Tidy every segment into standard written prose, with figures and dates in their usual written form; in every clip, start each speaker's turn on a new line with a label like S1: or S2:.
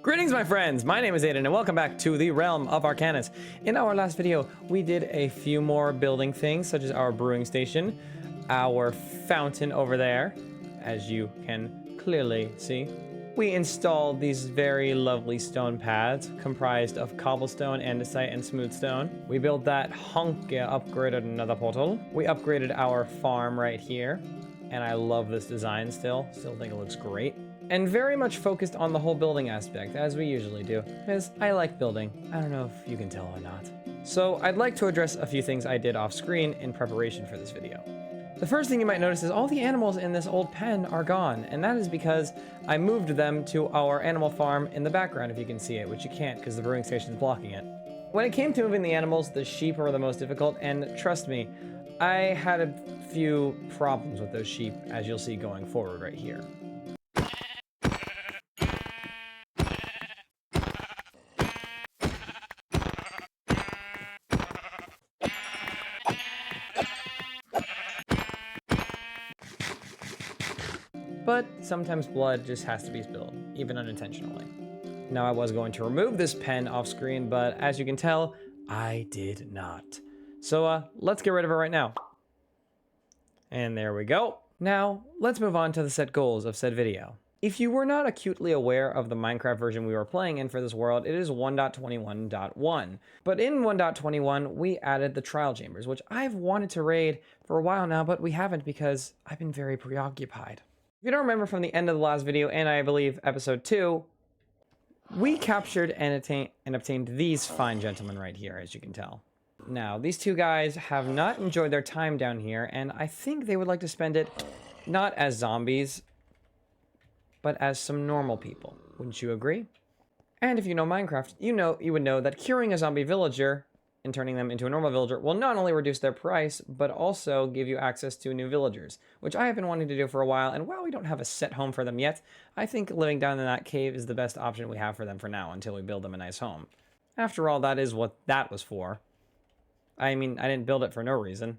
S1: Greetings, my friends! My name is Aiden, and welcome back to the realm of Arcanis. In our last video, we did a few more building things, such as our brewing station, our fountain over there, as you can clearly see. We installed these very lovely stone pads, comprised of cobblestone, andesite, and smooth stone. We built that hunk, upgraded another portal. We upgraded our farm right here, and I love this design still. Still think it looks great. And very much focused on the whole building aspect, as we usually do, because I like building. I don't know if you can tell or not. So I'd like to address a few things I did off screen in preparation for this video. The first thing you might notice is all the animals in this old pen are gone, and that is because I moved them to our animal farm in the background, if you can see it, which you can't because the brewing station is blocking it. When it came to moving the animals, the sheep were the most difficult, and trust me, I had a few problems with those sheep, as you'll see going forward right here. But sometimes blood just has to be spilled, even unintentionally. Now I was going to remove this pen off screen, but as you can tell, I did not. So let's get rid of it right now. And there we go. Now, let's move on to the set goals of said video. If you were not acutely aware of the Minecraft version we were playing in for this world, it is 1.21.1. But in 1.21, we added the trial chambers, which I've wanted to raid for a while now, but we haven't because I've been very preoccupied. If you don't remember from the end of the last video, and I believe episode 2, we captured and obtained these fine gentlemen right here, as you can tell. Now, these two guys have not enjoyed their time down here, and I think they would like to spend it not as zombies, but as some normal people. Wouldn't you agree? And if you know Minecraft, you would know that curing a zombie villager and turning them into a normal villager will not only reduce their price, but also give you access to new villagers, which I have been wanting to do for a while, and while we don't have a set home for them yet, I think living down in that cave is the best option we have for them for now, until we build them a nice home. After all, that is what that was for. I mean, I didn't build it for no reason.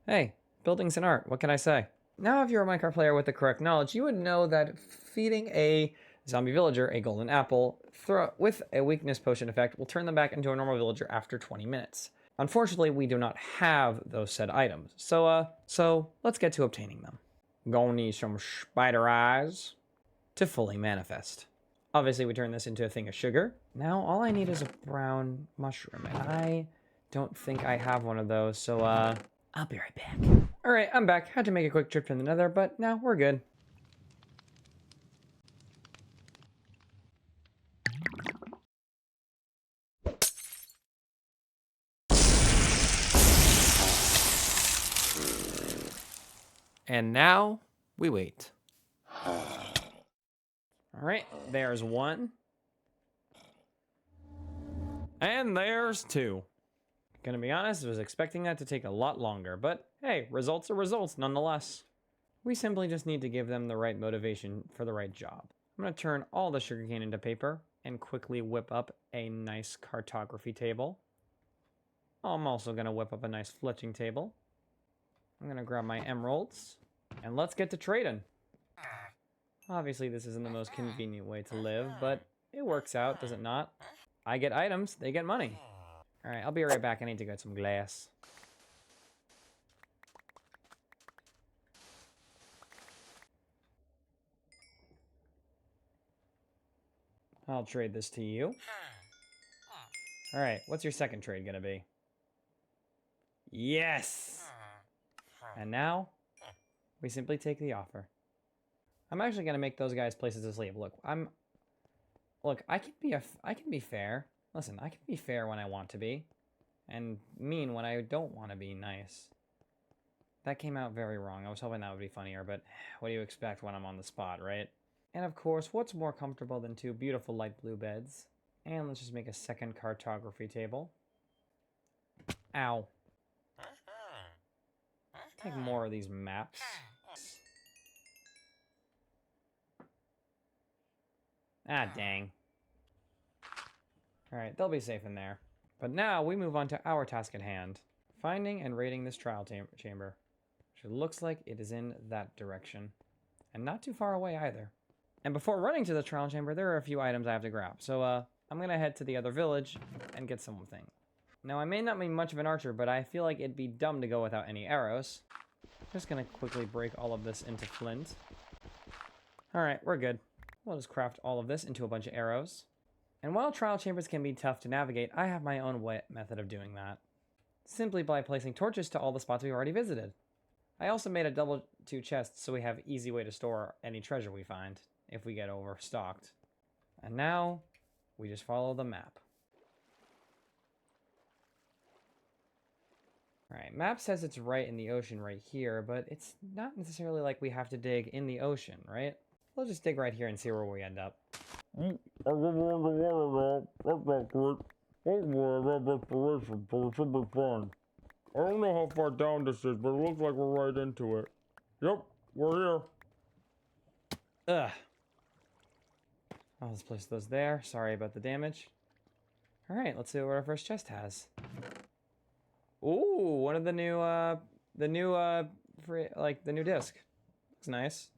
S1: Hey, building's an art, what can I say? Now, if you're a Minecraft player with the correct knowledge, you would know that feeding a zombie villager a golden apple with a weakness potion effect will turn them back into a normal villager after 20 minutes. Unfortunately, we do not have those said items, so let's get to obtaining them. Gonna need some spider eyes to fully manifest. Obviously, we turn this into a thing of sugar. Now, all I need is a brown mushroom, and I don't think I have one of those, so I'll be right back. All right, I'm back. Had to make a quick trip to the nether, but now we're good. And now, we wait. Alright, there's one. And there's two. Gonna be honest, I was expecting that to take a lot longer, but hey, results are results nonetheless. We simply just need to give them the right motivation for the right job. I'm gonna turn all the sugarcane into paper and quickly whip up a nice cartography table. I'm also gonna whip up a nice fletching table. I'm gonna grab my emeralds, and let's get to trading. Obviously, this isn't the most convenient way to live, but it works out, does it not? I get items, they get money. Alright, I'll be right back. I need to get some glass. I'll trade this to you. Alright, what's your second trade gonna be? Yes! And now, we simply take the offer. I'm actually gonna make those guys places to sleep. Look, I can be fair. Listen, I can be fair when I want to be, and mean when I don't want to be nice. That came out very wrong. I was hoping that would be funnier, but what do you expect when I'm on the spot, right? And of course, what's more comfortable than two beautiful light blue beds? And let's just make a second cartography table. Ow. Take more of these maps. Ah, dang. Alright, they'll be safe in there. But now we move on to our task at hand. Finding and raiding this trial chamber. Which looks like it is in that direction. And not too far away either. And before running to the trial chamber, there are a few items I have to grab. So, I'm gonna head to the other village and get something. Now, I may not be much of an archer, but I feel like it'd be dumb to go without any arrows. Just gonna quickly break all of this into flint. Alright, we're good. We'll just craft all of this into a bunch of arrows. And while trial chambers can be tough to navigate, I have my own method of doing that. Simply by placing torches to all the spots we've already visited. I also made a double 2 chests so we have easy way to store any treasure we find if we get overstocked. And now, we just follow the map. Alright, map says it's right in the ocean right here, but it's not necessarily like we have to dig in the ocean, right? We'll just dig right here and see where we end up.
S2: I live around the water now. That's not good. Don't worry about desperation, but it should be fine. I don't know how far down this is, but it looks like we're right into it. Yep, we're here.
S1: Ugh. Oh, let's place those there. Sorry about the damage. Alright, let's see what our first chest has. Ooh, one of the new disc. Looks nice.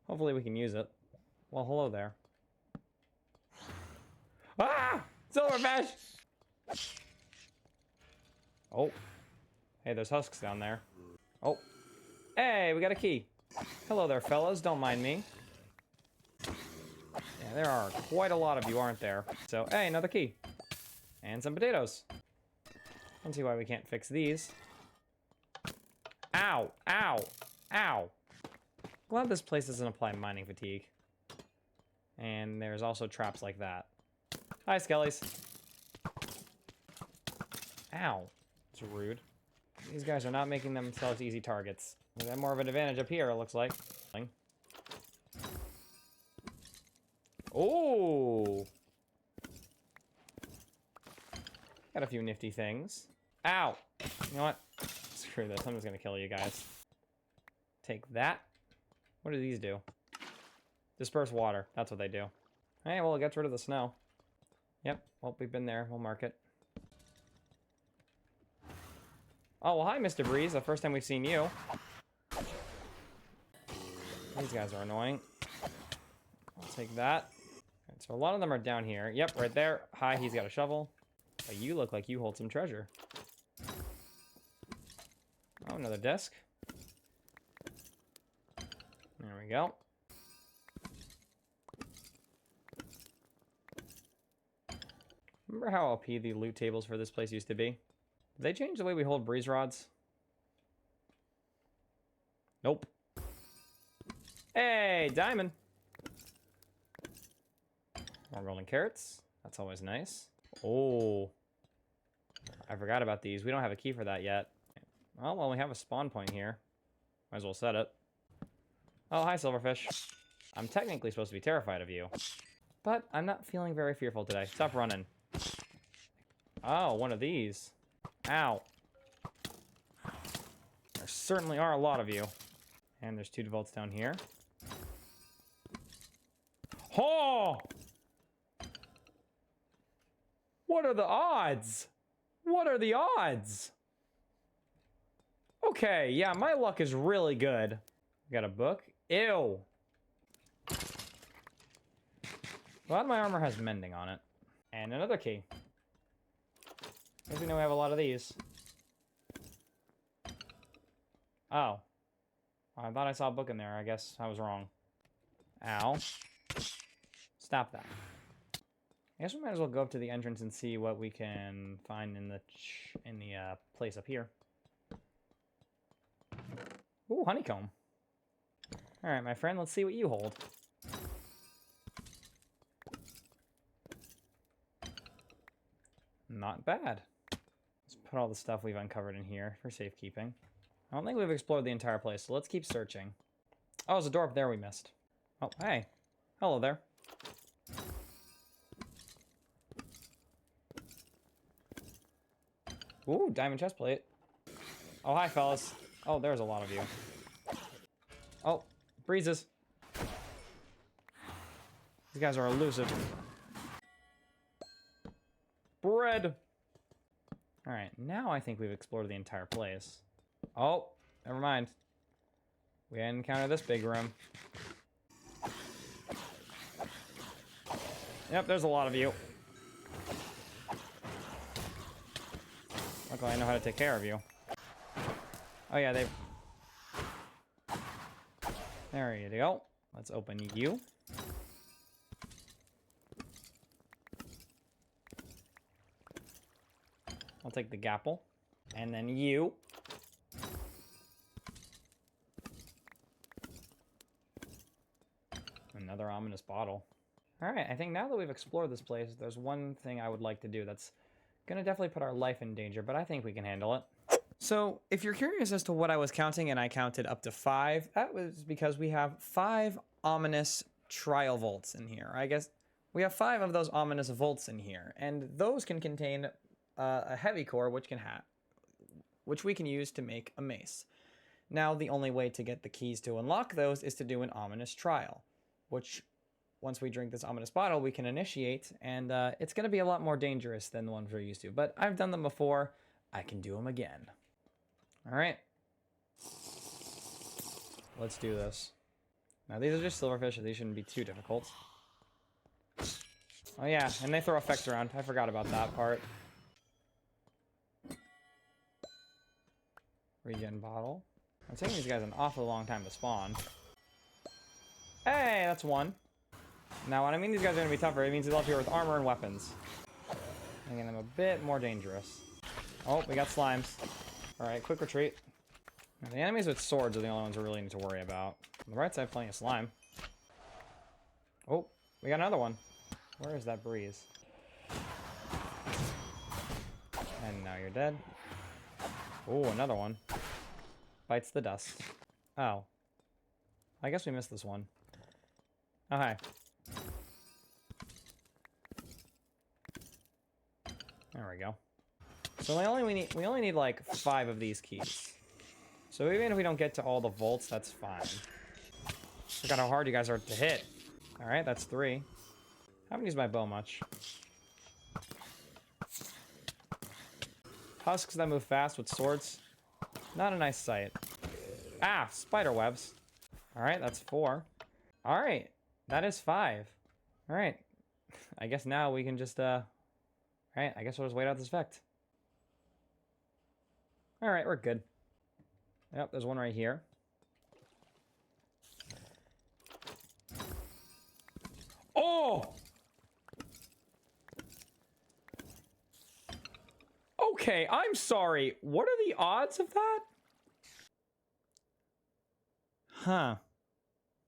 S1: Hopefully we can use it. Well, hello there. Ah! Silverfish! Oh. Hey, there's husks down there. Oh. Hey, we got a key. Hello there, fellas. Don't mind me. Yeah, there are quite a lot of you, aren't there? So, hey, another key. And some potatoes. I don't see why we can't fix these. Ow! Ow! Ow! Glad this place doesn't apply mining fatigue. And there's also traps like that. Hi, skellies. Ow. It's rude. These guys are not making themselves easy targets. They have more of an advantage up here, it looks like. Oh! Got a few nifty things. Ow! You know what? Screw this. I'm just gonna kill you guys. Take that. What do these do? Disperse water. That's what they do. Hey, well, it gets rid of the snow. Yep. Well, we've been there. We'll mark it. Oh, well, hi, Mr. Breeze. The first time we've seen you. These guys are annoying. I'll take that. Right, so a lot of them are down here. Yep, right there. Hi, he's got a shovel. But you look like you hold some treasure. Oh, another desk. There we go. Remember how OP the loot tables for this place used to be? Did they change the way we hold breeze rods? Nope. Hey, diamond! More golden carrots. That's always nice. Oh. I forgot about these. We don't have a key for that yet. Well, we have a spawn point here. Might as well set it. Oh, hi, Silverfish. I'm technically supposed to be terrified of you. But I'm not feeling very fearful today. Stop running. Oh, one of these. Ow. There certainly are a lot of you. And there's 2 vaults down here. Oh! What are the odds? What are the odds? Okay, yeah, my luck is really good. Got a book. Ew. A lot of my armor has mending on it. And another key. Maybe we know we have a lot of these. Oh. I thought I saw a book in there. I guess I was wrong. Ow. Stop that. I guess we might as well go up to the entrance and see what we can find in the place up here. Ooh, honeycomb. Alright, my friend, let's see what you hold. Not bad. Let's put all the stuff we've uncovered in here for safekeeping. I don't think we've explored the entire place, so let's keep searching. Oh, there's a door up there we missed. Oh, hey. Hello there. Ooh, diamond chestplate. Oh, hi, fellas. Oh, there's a lot of you. Oh, breezes. These guys are elusive. Bread. All right, now I think we've explored the entire place. Oh, never mind. We encountered this big room. Yep, there's a lot of you. Luckily, I know how to take care of you. Oh yeah, they... There you go. Let's open you. I'll take the gapple. And then you. Another ominous bottle. Alright, I think now that we've explored this place, there's one thing I would like to do that's gonna definitely put our life in danger, but I think we can handle it. So, if you're curious as to what I was counting, and I counted up to 5, that was because we have 5 ominous trial vaults in here. I guess we have 5 of those ominous vaults in here, and those can contain a heavy core, which we can use to make a mace. Now, the only way to get the keys to unlock those is to do an ominous trial, which, once we drink this ominous bottle, we can initiate, and it's going to be a lot more dangerous than the ones we're used to. But I've done them before. I can do them again. All right. Let's do this. Now, these are just silverfish, so these shouldn't be too difficult. Oh, yeah, and they throw effects around. I forgot about that part. Regen bottle. I'm taking these guys an awfully long time to spawn. Hey, that's one. Now, when I mean these guys are going to be tougher, it means they'll appear with armor and weapons, making them a bit more dangerous. Oh, we got slimes. Alright, quick retreat. Now, the enemies with swords are the only ones we really need to worry about. On the right side, plenty of slime. Oh, we got another one. Where is that breeze? And now you're dead. Oh, another one. Bites the dust. Oh. I guess we missed this one. Oh, hi. There we go. So we only need like 5 of these keys. So even if we don't get to all the vaults, that's fine. Forgot how hard you guys are to hit. Alright, that's 3. I haven't used my bow much. Husks that move fast with swords. Not a nice sight. Ah, spider webs. Alright, that's 4. Alright, that is 5. Alright. I guess now we can just, Alright, I guess we'll just wait out this effect. Alright, we're good. Yep, there's one right here. Oh! Okay, I'm sorry. What are the odds of that? Huh.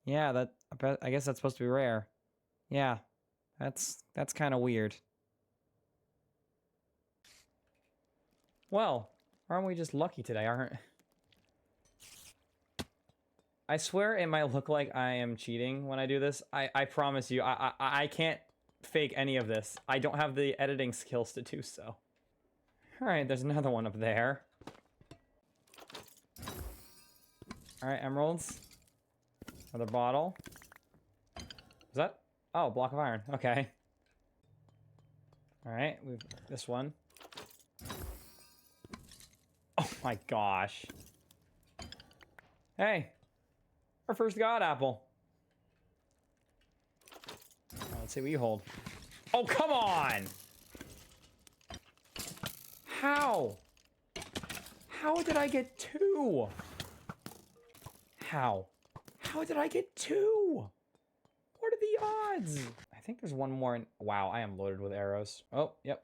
S1: Yeah, I guess that's supposed to be rare. Yeah. That's kind of weird. Well, aren't we just lucky today, aren't... I swear it might look like I am cheating when I do this. I promise you, I can't fake any of this. I don't have the editing skills to do so. Alright, there's another one up there. Alright, emeralds. Another bottle. Is that? Oh, block of iron. Okay. Alright, we've this one. Oh my gosh. Hey. Our first god apple. Let's see what you hold. Oh, come on! How? How did I get 2? How? How did I get 2? What are the odds? I think there's one more in... Wow, I am loaded with arrows. Oh, yep.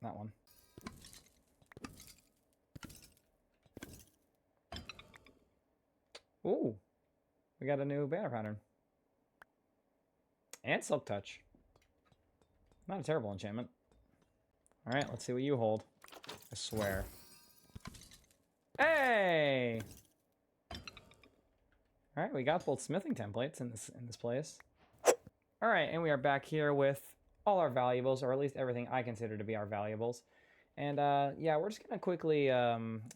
S1: That one. Ooh. We got a new banner pattern. And Silk Touch. Not a terrible enchantment. Alright, let's see what you hold. I swear. Hey! Alright, we got both smithing templates in this place. Alright, and we are back here with all our valuables, or at least everything I consider to be our valuables. And yeah, we're just gonna quickly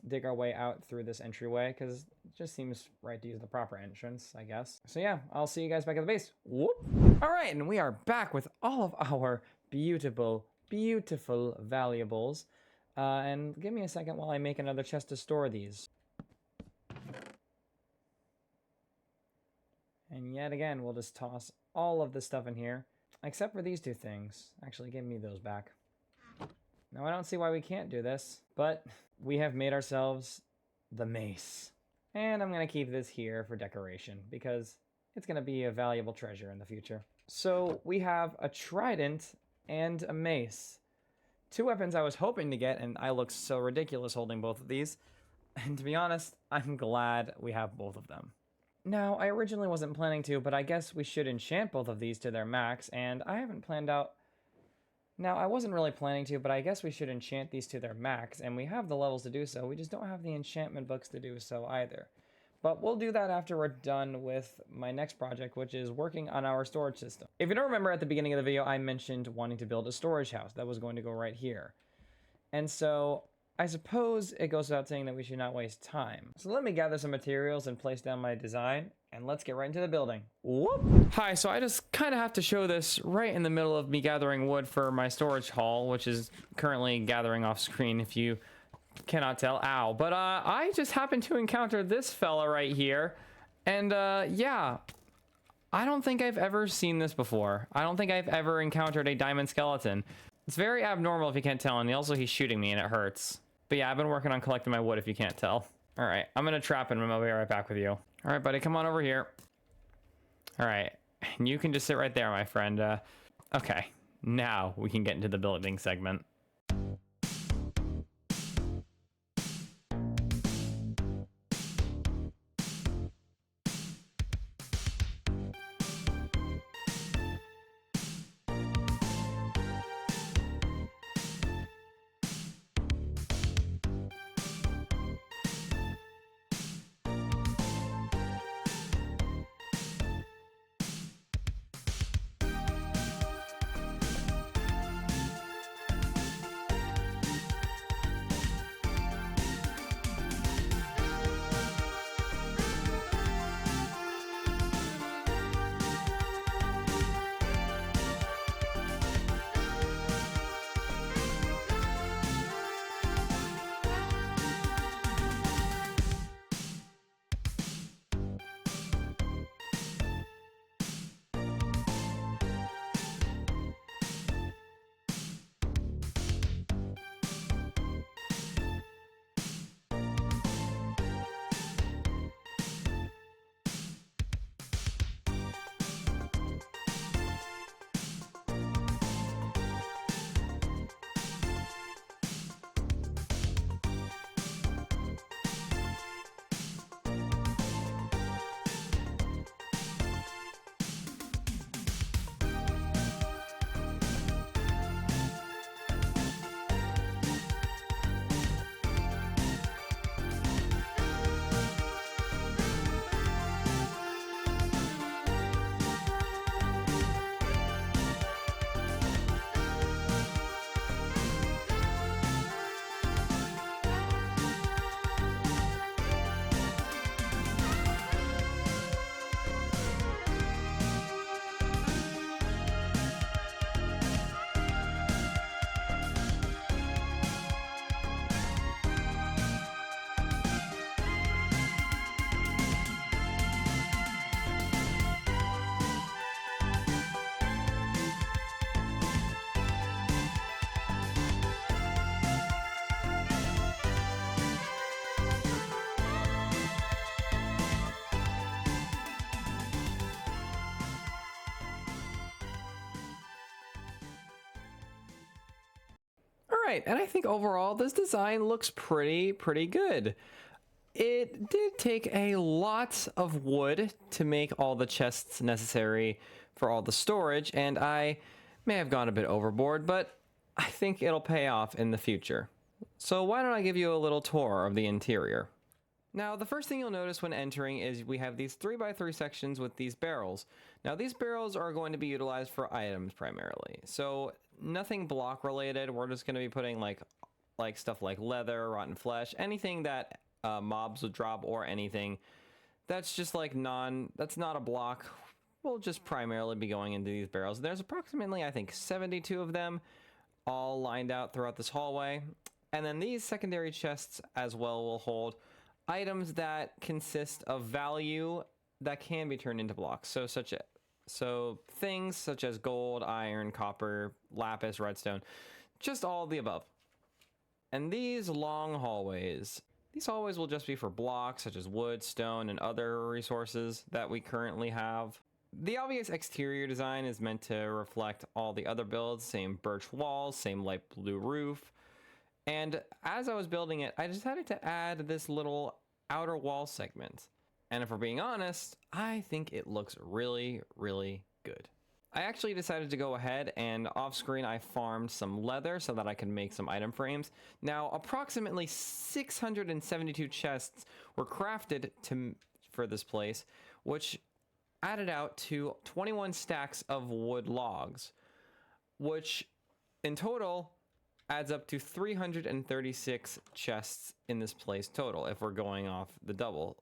S1: dig our way out through this entryway, because it just seems right to use the proper entrance, I guess. So yeah, I'll see you guys back at the base. Whoop! Alright, and we are back with all of our beautiful, beautiful valuables. And give me a second while I make another chest to store these. And yet again, we'll just toss all of this stuff in here. Except for these two things. Actually, give me those back. Now, I don't see why we can't do this, but we have made ourselves the mace. And I'm going to keep this here for decoration because it's going to be a valuable treasure in the future. So we have a trident and a mace. Two weapons I was hoping to get, and I look so ridiculous holding both of these. And to be honest, I'm glad we have both of them. Now, I originally wasn't planning to, but I guess we should enchant both of these to their max, and I haven't planned out... Now, I wasn't really planning to, but I guess we should enchant these to their max, and we have the levels to do so. We just don't have the enchantment books to do so either. But we'll do that after we're done with my next project, which is working on our storage system. If you don't remember, at the beginning of the video, I mentioned wanting to build a storage house that was going to go right here. And so I suppose it goes without saying that we should not waste time. So let me gather some materials and place down my design, and let's get right into the building. Whoop! Hi, so I just kind of have to show this right in the middle of me gathering wood for my storage haul, which is currently gathering off screen if you cannot tell. Ow. But I just happened to encounter this fella right here, and yeah, I don't think I've ever seen this before. I don't think I've ever encountered a diamond skeleton. It's very abnormal if you can't tell, and also he's shooting me and it hurts. But yeah, I've been working on collecting my wood if you can't tell. All right, I'm gonna trap him and I'll be right back with you. All right, buddy, come on over here. All right, and you can just sit right there, my friend. Okay, now we can get into the building segment. Alright, and I think overall this design looks pretty good. It did take a lot of wood to make all the chests necessary for all the storage, and I may have gone a bit overboard, but I think it'll pay off in the future. So why don't I give you a little tour of the interior. Now, the first thing you'll notice when entering is we have these 3x3 sections with these barrels. Now, these barrels are going to be utilized for items primarily. So nothing block related. We're just going to be putting like stuff like leather, rotten flesh, anything that mobs would drop, or anything that's just like that's not a block. We'll just primarily be going into these barrels. There's approximately, I think, 72 of them all lined out throughout this hallway. And then these secondary chests as well will hold items that consist of value that can be turned into blocks. So such So things such as gold, iron, copper, lapis, redstone, just all of the above. And these long hallways, these hallways will just be for blocks such as wood, stone, and other resources that we currently have. The obvious exterior design is meant to reflect all the other builds, same birch walls, same light blue roof. And as I was building it, I decided to add this little outer wall segment. And if we're being honest, I think it looks really, really good. I actually decided to go ahead and off screen I farmed some leather so that I could make some item frames. Now approximately 672 chests were crafted for this place, which added out to 21 stacks of wood logs, which in total adds up to 336 chests in this place total if we're going off the double.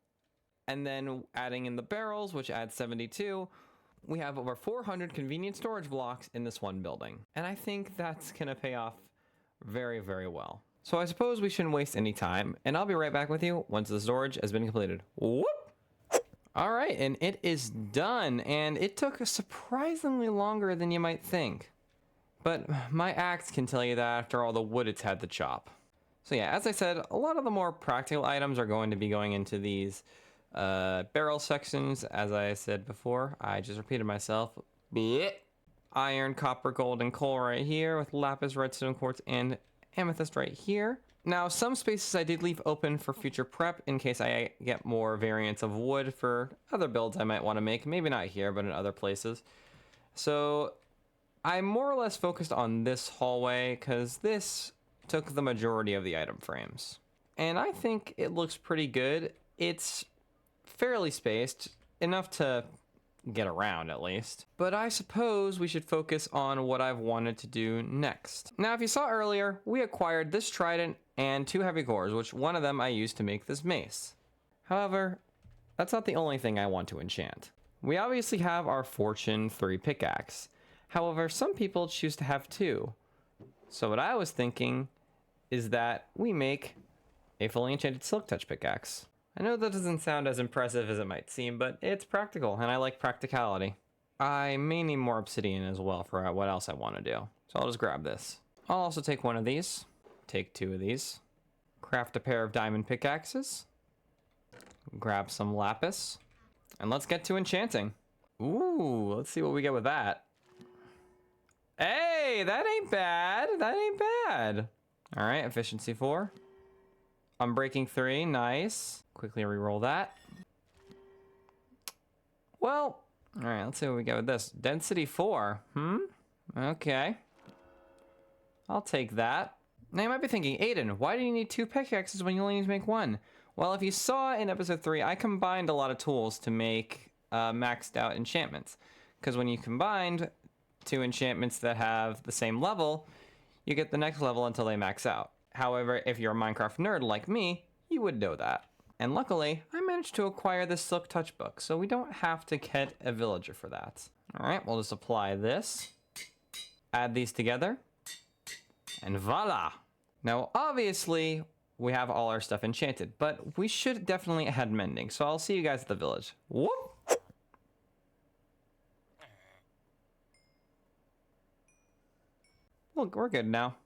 S1: And then adding in the barrels, which adds 72, we have over 400 convenient storage blocks in this one building. And I think that's gonna pay off very, very well. So I suppose we shouldn't waste any time, and I'll be right back with you once the storage has been completed. Whoop! All right, and it is done, and it took surprisingly longer than you might think. But my axe can tell you that after all the wood it's had to chop. So yeah, as I said, a lot of the more practical items are going to be going into these barrel sections. As I said before, I just repeated myself. Blech. Iron, copper, gold, and coal right here, with lapis, redstone, quartz, and amethyst right here. Now, some spaces I did leave open for future prep in case I get more variants of wood for other builds I might want to make. Maybe not here, but in other places. So I more or less focused on this hallway because this took the majority of the item frames. And I think it looks pretty good. It's fairly spaced, enough to get around at least. But I suppose we should focus on what I've wanted to do next. Now, if you saw earlier, we acquired this trident and 2 heavy cores, which one of them I used to make this mace. However, that's not the only thing I want to enchant. We obviously have our Fortune 3 pickaxe. However, some people choose to have 2. So what I was thinking is that we make a fully enchanted silk touch pickaxe. I know that doesn't sound as impressive as it might seem, but it's practical, and I like practicality. I may need more obsidian as well for what else I want to do. So I'll just grab this. I'll also take one of these, take 2 of these, craft a pair of diamond pickaxes, grab some lapis, and let's get to enchanting. Ooh, let's see what we get with that. Hey, that ain't bad. That ain't bad. All right, efficiency 4. Unbreaking 3, nice. Quickly re-roll that. Well, all right, let's see what we get with this. Density 4, okay. I'll take that. Now you might be thinking, Aiden, why do you need 2 pickaxes when you only need to make 1? Well, if you saw in episode 3, I combined a lot of tools to make maxed out enchantments. Because when you combined 2 enchantments that have the same level, you get the next level until they max out. However, if you're a Minecraft nerd like me, you would know that. And luckily, I managed to acquire this Silk Touch book, so we don't have to get a villager for that. All right, we'll just apply this, add these together, and voila! Now, obviously, we have all our stuff enchanted, but we should definitely add mending, so I'll see you guys at the village. Whoop! Look, we're good now.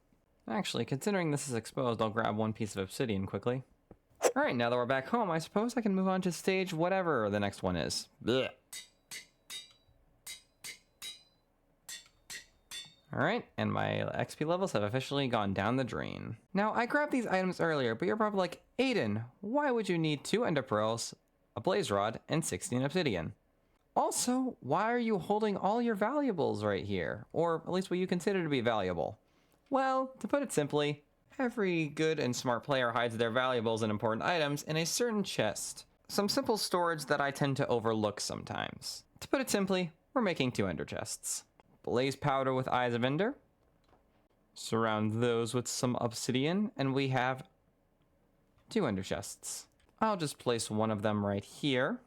S1: Actually, considering this is exposed, I'll grab 1 piece of obsidian quickly. Alright, now that we're back home, I suppose I can move on to stage whatever the next one is. Blech. Alright, and my XP levels have officially gone down the drain. Now, I grabbed these items earlier, but you're probably like, Aiden, why would you need 2 ender pearls, a blaze rod, and 16 obsidian? Also, why are you holding all your valuables right here? Or at least what you consider to be valuable? Well, to put it simply, every good and smart player hides their valuables and important items in a certain chest. Some simple storage that I tend to overlook sometimes. To put it simply, we're making 2 ender chests. Blaze powder with eyes of ender. Surround those with some obsidian, and we have 2 ender chests. I'll just place one of them right here,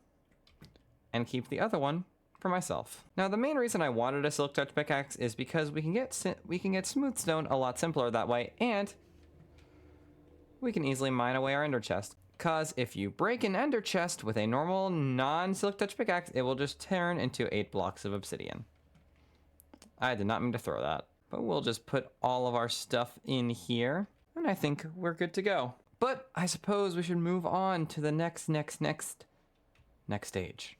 S1: and keep the other one for myself. Now, the main reason I wanted a Silk Touch pickaxe is because we can get smooth stone a lot simpler that way, and we can easily mine away our ender chest. Cause if you break an ender chest with a normal non-silk touch pickaxe, it will just turn into 8 blocks of obsidian. I did not mean to throw that, but we'll just put all of our stuff in here, and I think we're good to go. But I suppose we should move on to the next stage.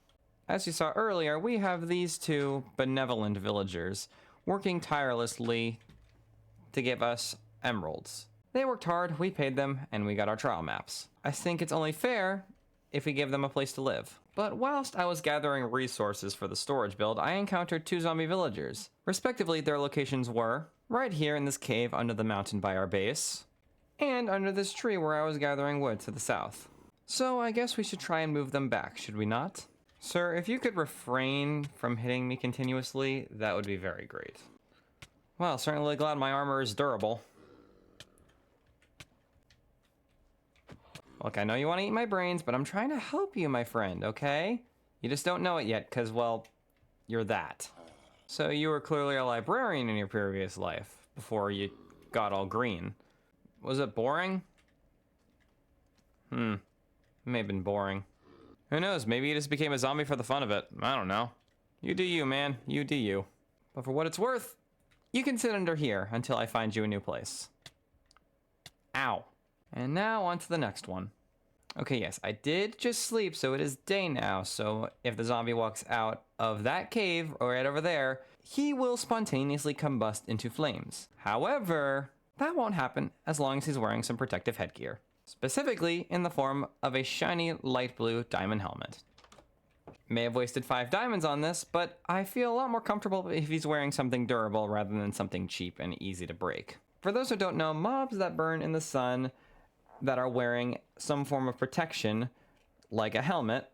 S1: As you saw earlier, we have these two benevolent villagers working tirelessly to give us emeralds. They worked hard, we paid them, and we got our trial maps. I think it's only fair if we give them a place to live. But whilst I was gathering resources for the storage build, I encountered 2 zombie villagers. Respectively, their locations were right here in this cave under the mountain by our base, and under this tree where I was gathering wood to the south. So I guess we should try and move them back, should we not? Sir, if you could refrain from hitting me continuously, that would be very great. Well, certainly glad my armor is durable. Look, I know you want to eat my brains, but I'm trying to help you, my friend, okay? You just don't know it yet, because, well, you're that. So you were clearly a librarian in your previous life, before you got all green. Was it boring? It may have been boring. Who knows, maybe you just became a zombie for the fun of it. I don't know. You do you, man. You do you. But for what it's worth, you can sit under here until I find you a new place. Ow. And now on to the next one. Okay, yes, I did just sleep, so it is day now. So if the zombie walks out of that cave or right over there, he will spontaneously combust into flames. However, that won't happen as long as he's wearing some protective headgear. Specifically in the form of a shiny light blue diamond helmet. May have wasted 5 diamonds on this, but I feel a lot more comfortable if he's wearing something durable rather than something cheap and easy to break. For those who don't know, mobs that burn in the sun that are wearing some form of protection, like a helmet,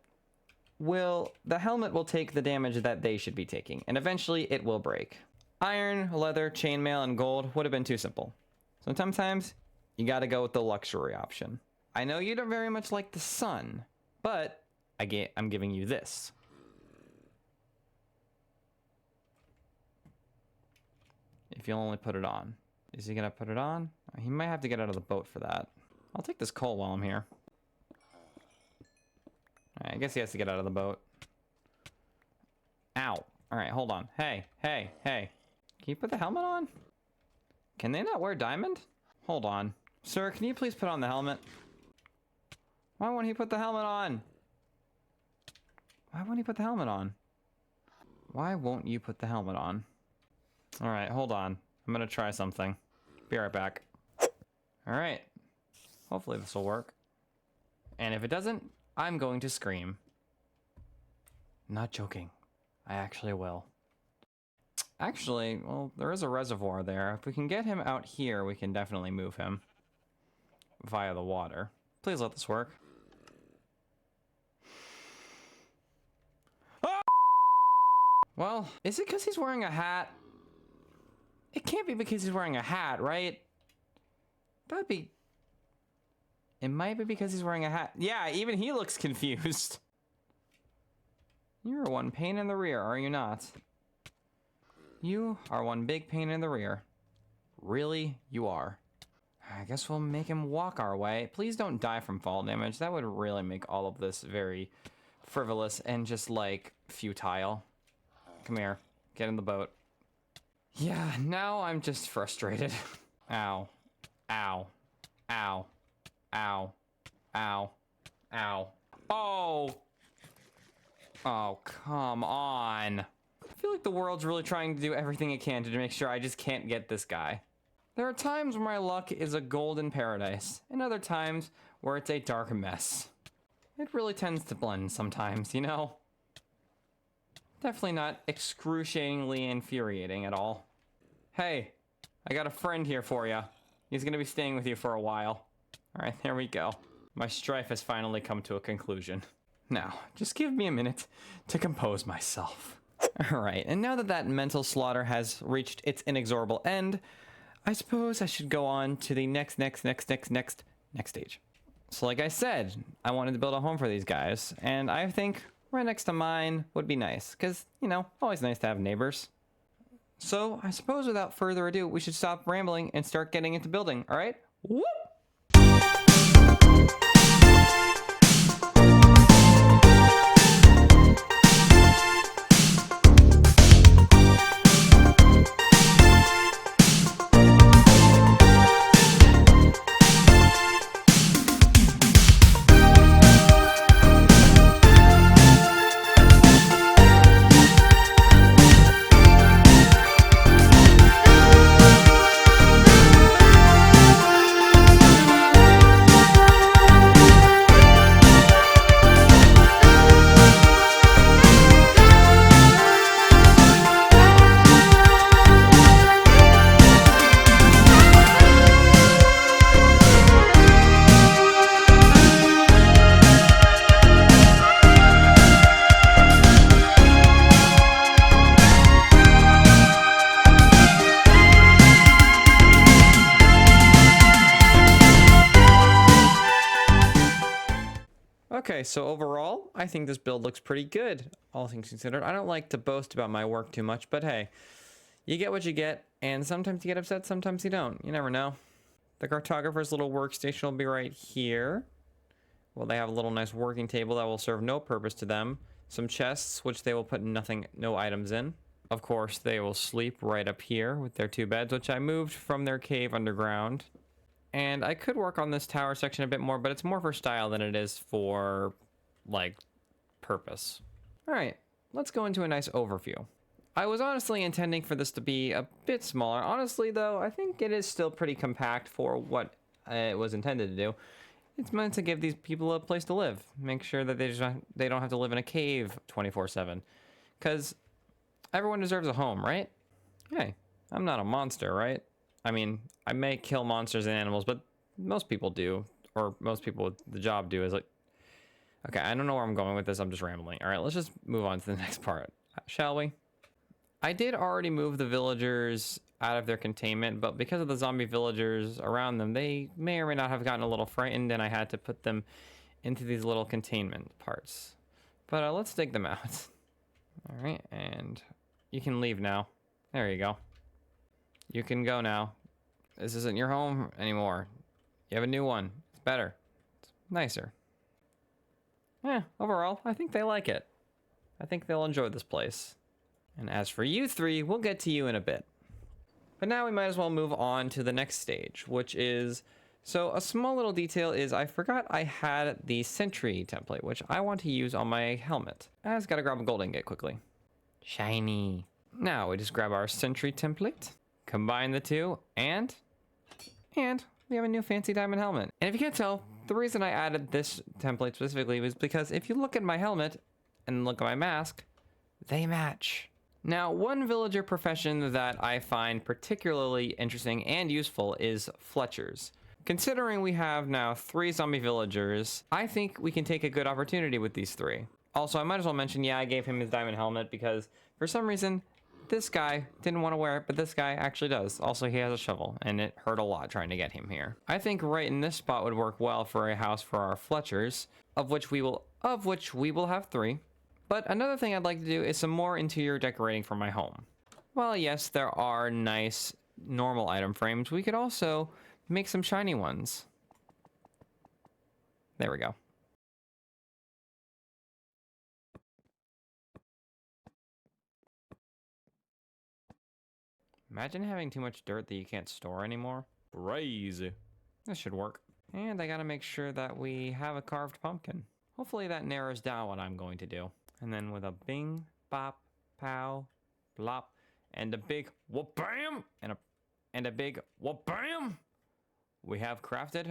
S1: the helmet will take the damage that they should be taking, and eventually it will break. Iron, leather, chainmail, and gold would have been too simple. So sometimes you gotta go with the luxury option. I know you don't very much like the sun, but I'm giving you this. If you'll only put it on. Is he gonna put it on? He might have to get out of the boat for that. I'll take this coal while I'm here. I guess he has to get out of the boat. Ow. Alright, hold on. Hey. Can you put the helmet on? Can they not wear diamond? Hold on. Sir, can you please put on the helmet? Why won't he put the helmet on? Why won't he put the helmet on? Why won't you put the helmet on? Alright, hold on. I'm gonna try something. Be right back. Alright. Hopefully this will work. And if it doesn't, I'm going to scream. Not joking. I actually will. Actually, well, there is a reservoir there. If we can get him out here, we can definitely move him via the water. Please let this work. Ah! Well, is it because he's wearing a hat? It can't be because he's wearing a hat, right? That'd be... It might be because he's wearing a hat. Yeah, even he looks confused. You're one pain in the rear, are you not? You are one big pain in the rear. Really, you are. I guess we'll make him walk our way. Please don't die from fall damage. That would really make all of this very frivolous and just, like, futile. Come here. Get in the boat. Yeah, now I'm just frustrated. Ow. Ow. Ow. Ow. Ow. Ow. Oh! Oh, come on. I feel like the world's really trying to do everything it can to make sure I just can't get this guy. There are times where my luck is a golden paradise, and other times where it's a dark mess. It really tends to blend sometimes, you know? Definitely not excruciatingly infuriating at all. Hey, I got a friend here for you. He's gonna be staying with you for a while. Alright, there we go. My strife has finally come to a conclusion. Now, just give me a minute to compose myself. Alright, and now that that mental slaughter has reached its inexorable end, I suppose I should go on to the next stage. So like I said, I wanted to build a home for these guys, and I think right next to mine would be nice, because, you know, always nice to have neighbors. So I suppose without further ado, we should stop rambling and start getting into building, alright? Whoop! Okay, so overall, I think this build looks pretty good, all things considered. I don't like to boast about my work too much, but hey, you get what you get, and sometimes you get upset, sometimes you don't. You never know. The cartographer's little workstation will be right here. Well, they have a little nice working table that will serve no purpose to them. Some chests, which they will put no items in. Of course, they will sleep right up here with their 2 beds, which I moved from their cave underground. And I could work on this tower section a bit more, but it's more for style than it is for, like, purpose. All right, let's go into a nice overview. I was honestly intending for this to be a bit smaller. Honestly, though, I think it is still pretty compact for what it was intended to do. It's meant to give these people a place to live. Make sure that they don't have to live in a cave 24/7. Because everyone deserves a home, right? Hey, I'm not a monster, right? I mean, I may kill monsters and animals, but most people do. Or most people with the job do. Is like, okay, I don't know where I'm going with this. I'm just rambling. All right, let's just move on to the next part, shall we? I did already move the villagers out of their containment, but because of the zombie villagers around them, they may or may not have gotten a little frightened, and I had to put them into these little containment parts. But let's dig them out. All right, and you can leave now. There you go. You can go now. This isn't your home anymore. You have a new one. It's better. It's nicer. Yeah, overall, I think they like it. I think they'll enjoy this place. And as for you 3, we'll get to you in a bit. But now we might as well move on to the next stage, which is... So a small little detail is I forgot I had the sentry template, which I want to use on my helmet. I just gotta grab a gold ingot quickly. Shiny. Now we just grab our sentry template, combine the two, and we have a new fancy diamond helmet. And if you can't tell, the reason I added this template specifically was because if you look at my helmet and look at my mask, they match. Now, one villager profession that I find particularly interesting and useful is Fletchers. Considering we have now 3 zombie villagers, I think we can take a good opportunity with these 3. Also, I might as well mention, yeah, I gave him his diamond helmet because for some reason, this guy didn't want to wear it, but this guy actually does. Also, he has a shovel, and it hurt a lot trying to get him here. I think right in this spot would work well for a house for our Fletchers, of which we will have 3. But another thing I'd like to do is some more interior decorating for my home. Well, yes, there are nice normal item frames. We could also make some shiny ones. There we go. Imagine having too much dirt that you can't store anymore. Crazy. This should work. And I gotta make sure that we have a carved pumpkin. Hopefully that narrows down what I'm going to do. And then with a bing, bop, pow, blop, and a big whoop-bam, and a big whoop-bam, we have crafted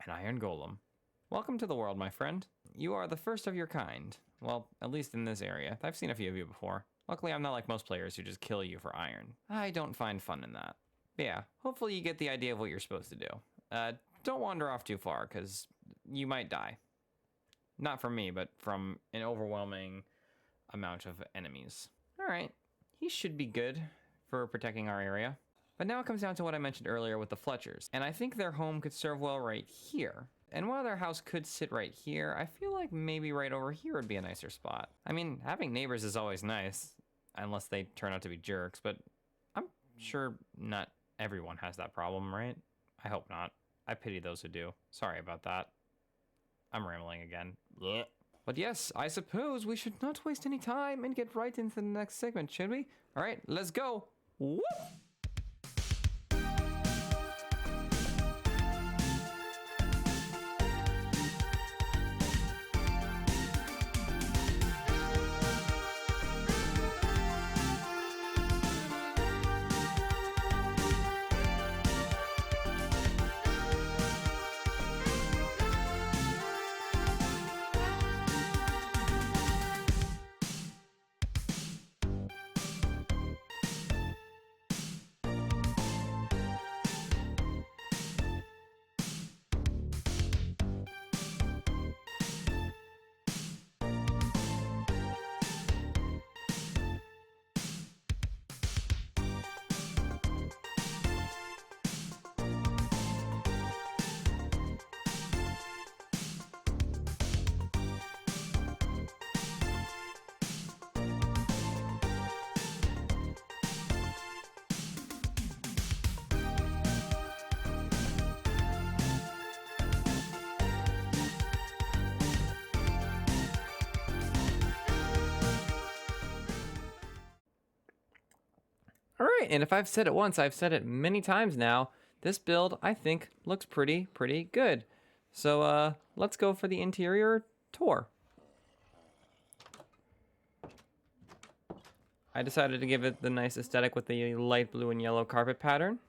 S1: an iron golem. Welcome to the world, my friend. You are the first of your kind. Well, at least in this area. I've seen a few of you before. Luckily, I'm not like most players who just kill you for iron. I don't find fun in that. But yeah, hopefully you get the idea of what you're supposed to do. Don't wander off too far, because you might die. Not from me, but from an overwhelming amount of enemies. Alright, he should be good for protecting our area. But now it comes down to what I mentioned earlier with the Fletchers. And I think their home could serve well right here. And while their house could sit right here, I feel like maybe right over here would be a nicer spot. I mean, having neighbors is always nice, unless they turn out to be jerks, but I'm sure not everyone has that problem, right? I hope not. I pity those who do. Sorry about that. I'm rambling again. Blech. But yes, I suppose we should not waste any time and get right into the next segment, should we? All right, let's go. Whoop! All right, and if I've said it once, I've said it many times now. This build, I think, looks pretty good. So let's go for the interior tour. I decided to give it the nice aesthetic with the light blue and yellow carpet pattern.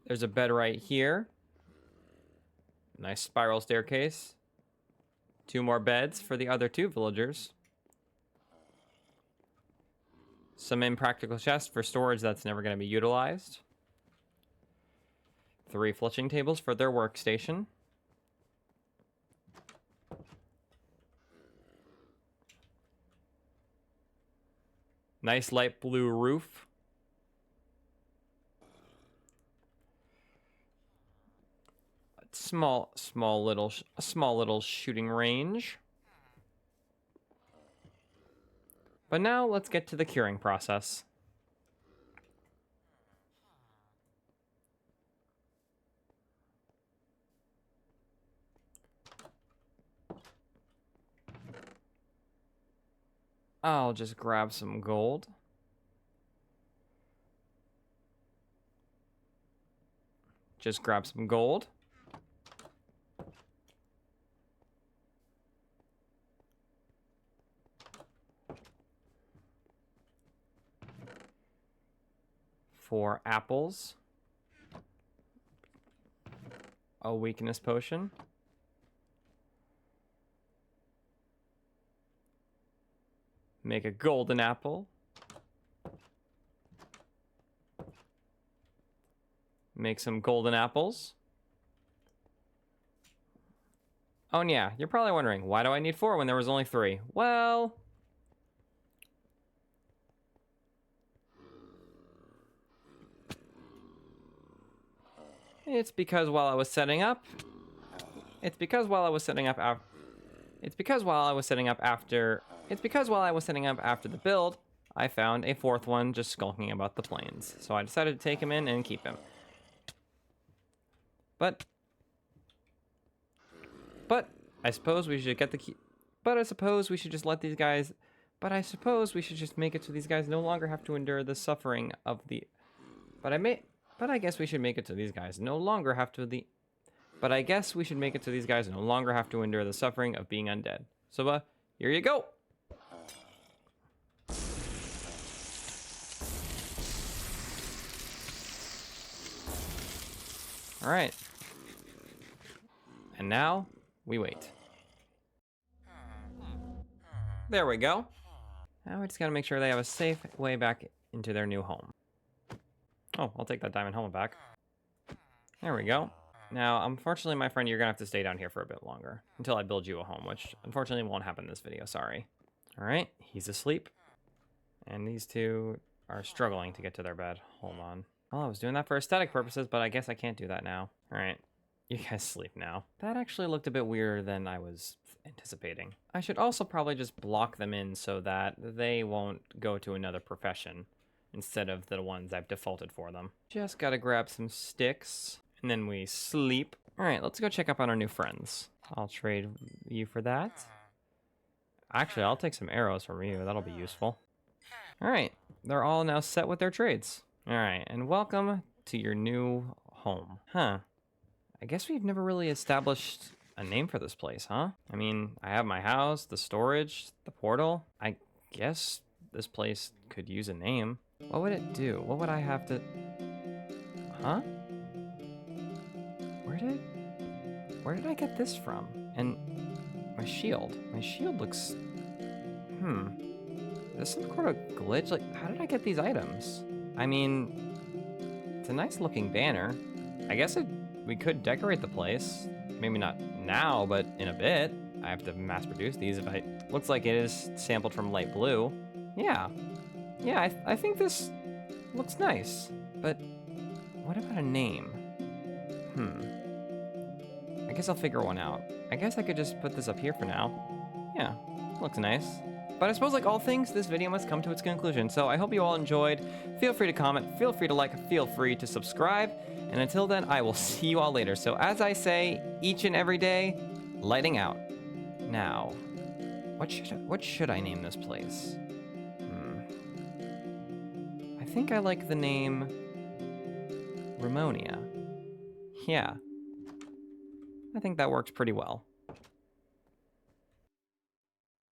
S1: There's a bed right here. Nice spiral staircase. 2 more beds for the other 2 villagers. Some impractical chests for storage that's never going to be utilized. 3 fletching tables for their workstation. Nice light blue roof. Small little shooting range. But now let's get to the curing process. I'll just grab some gold. Just grab some gold. For apples. A weakness potion. Make a golden apple. Make some golden apples. Oh, and yeah, you're probably wondering, why do I need 4 when there was only 3? Well, it's because while I was setting up after the build, I found a 4th one just skulking about the plains. So I decided to take him in and keep him. But I suppose we should get the key. But I suppose we should just let these guys. But I suppose we should just make it so these guys no longer have to endure the suffering of the. But I guess we should make it so these guys no longer have to the. But I guess we should make it so these guys no longer have to endure the suffering of being undead. So here you go. All right. And now we wait. There we go. Now we just gotta make sure they have a safe way back into their new home. Oh, I'll take that diamond helmet back. There we go. Now, unfortunately, my friend, you're gonna have to stay down here for a bit longer until I build you a home, which unfortunately won't happen in this video, sorry. All right, he's asleep. And these 2 are struggling to get to their bed. Hold on. Well, I was doing that for aesthetic purposes, but I guess I can't do that now. All right, you guys sleep now. That actually looked a bit weirder than I was anticipating. I should also probably just block them in so that they won't go to another profession instead of the ones I've defaulted for them. Just gotta grab some sticks, and then we sleep. All right, let's go check up on our new friends. I'll trade you for that. Actually, I'll take some arrows from you. That'll be useful. All right, they're all now set with their trades. All right, and welcome to your new home. Huh. I guess we've never really established a name for this place, huh? I mean, I have my house, the storage, the portal. I guess this place could use a name. What would it do? What would I have to... Huh? Where did I get this from? And my shield. My shield looks... Is this some sort of glitch? Like, how did I get these items? I mean, it's a nice looking banner. I guess we could decorate the place. Maybe not now, but in a bit. I have to mass produce these. If looks like it is sampled from light blue. Yeah, I think this looks nice. But what about a name? I guess I'll figure one out. I guess I could just put this up here for now. Yeah, looks nice. But I suppose, like all things, this video must come to its conclusion. So I hope you all enjoyed. Feel free to comment, feel free to like, feel free to subscribe. And until then, I will see you all later. So as I say, each and every day, lighting out. Now, what should I name this place? I think I like the name Ramonia. Yeah. I think that works pretty well.